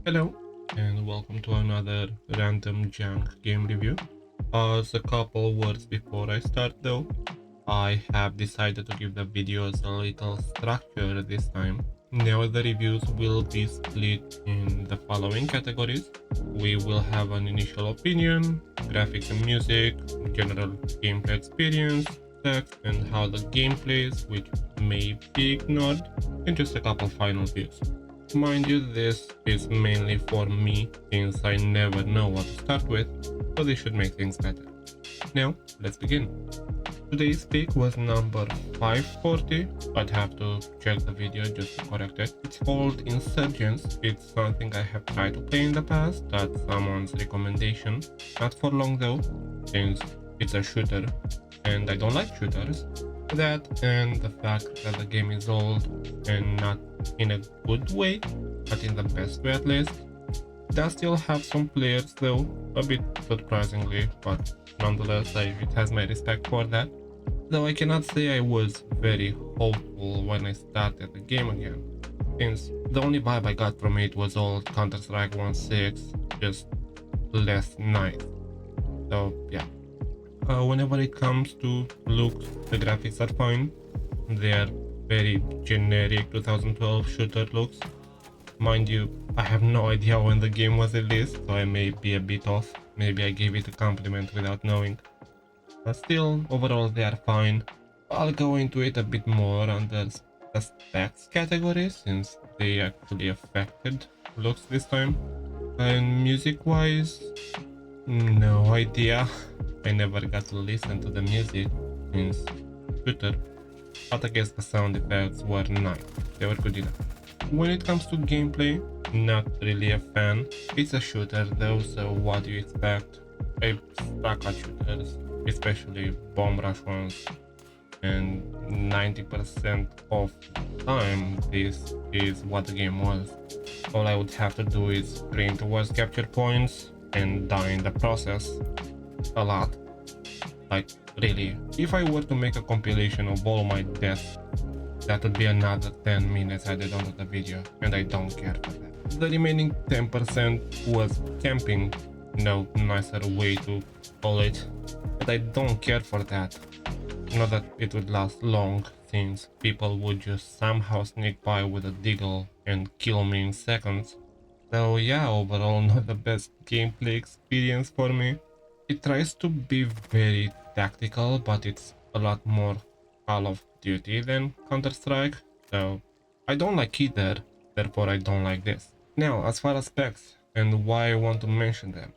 Hello, and welcome to another random junk game review. As a couple words before I start though, I have decided to give the videos a little structure this time. Now the reviews will be split in the following categories. We will have an initial opinion, graphics and music, general gameplay experience, text and how the game plays, which may be ignored, and just a couple final views. Mind you, this is mainly for me since I never know what to start with, so this should make things better. Now, let's begin. Today's pick was number 540. I'd have to check the video just to correct it. It's called Insurgency. It's something I have tried to play in the past at someone's recommendation. Not for long though, since it's a shooter and I don't like shooters. That and the fact that the game is old and not in a good way, but in the best way at least. It does still have some players though, a bit surprisingly, but nonetheless it has my respect for that. Though I cannot say I was very hopeful when I started the game again, since the only vibe I got from it was old Counter-Strike 1.6, just less nice. So yeah. Whenever it comes to looks, the graphics are fine. They are very generic 2012 shooter looks. Mind you, I have no idea when the game was released, so I may be a bit off. Maybe I gave it a compliment without knowing. But still, overall they are fine. I'll go into it a bit more under the specs category, since they actually affected looks this time. And music wise, no idea. I never got to listen to the music since shooter, but I guess the sound effects were nice. They were good enough. When it comes to gameplay, not really a fan. It's a shooter though, so what do you expect? I suck at shooters, especially bomb rush ones, and 90% of the time this is what the game was. All I would have to do is sprint towards capture points and die in the process. A lot. Like, really. If I were to make a compilation of all my deaths, that would be another 10 minutes added onto the video, and I don't care for that. The remaining 10% was camping. No nicer way to call it. But I don't care for that. Not that it would last long, since people would just somehow sneak by with a deagle and kill me in seconds. So yeah, overall not the best gameplay experience for me. It tries to be very tactical, but it's a lot more Call of Duty than Counter-Strike, so I don't like either, therefore I don't like this. Now, as far as specs and why I want to mention them,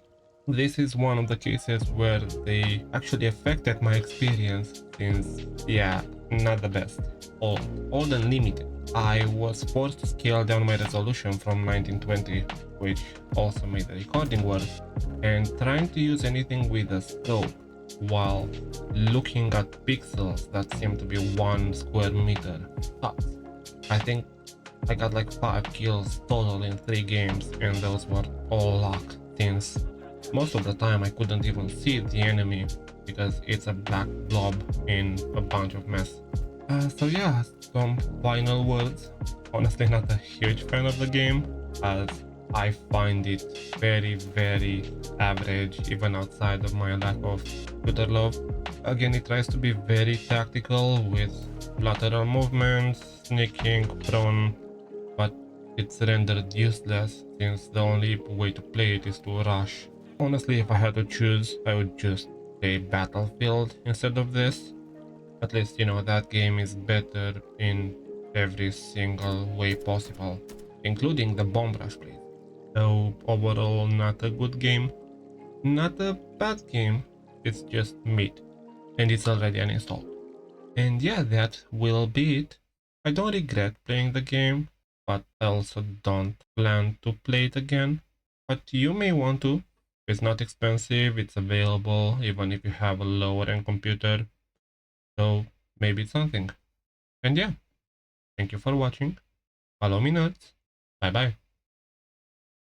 this is one of the cases where they actually affected my experience, since, yeah, not the best. Old and limited. I was forced to scale down my resolution from 1920, which also made the recording worse, and trying to use anything with a scope while looking at pixels that seem to be 1 square meter sucks. I think I got like 5 kills total in 3 games, and those were all luck, since most of the time I couldn't even see the enemy because it's a black blob in a bunch of mess. So yeah, some final words. Honestly not a huge fan of the game, as I find it very average even outside of my lack of shooter love. Again, it tries to be very tactical with lateral movements, sneaking, prone, but it's rendered useless since the only way to play it is to rush. Honestly, if I had to choose, I would just play Battlefield instead of this. At least, you know, that game is better in every single way possible, including the bomb rush play. So overall, not a good game. Not a bad game, it's just mid, and it's already uninstalled. And yeah, that will be it. I don't regret playing the game, but I also don't plan to play it again. But you may want to. It's not expensive, it's available even if you have a lower end computer. So maybe it's something. And yeah, thank you for watching. Follow me nerds. Bye bye.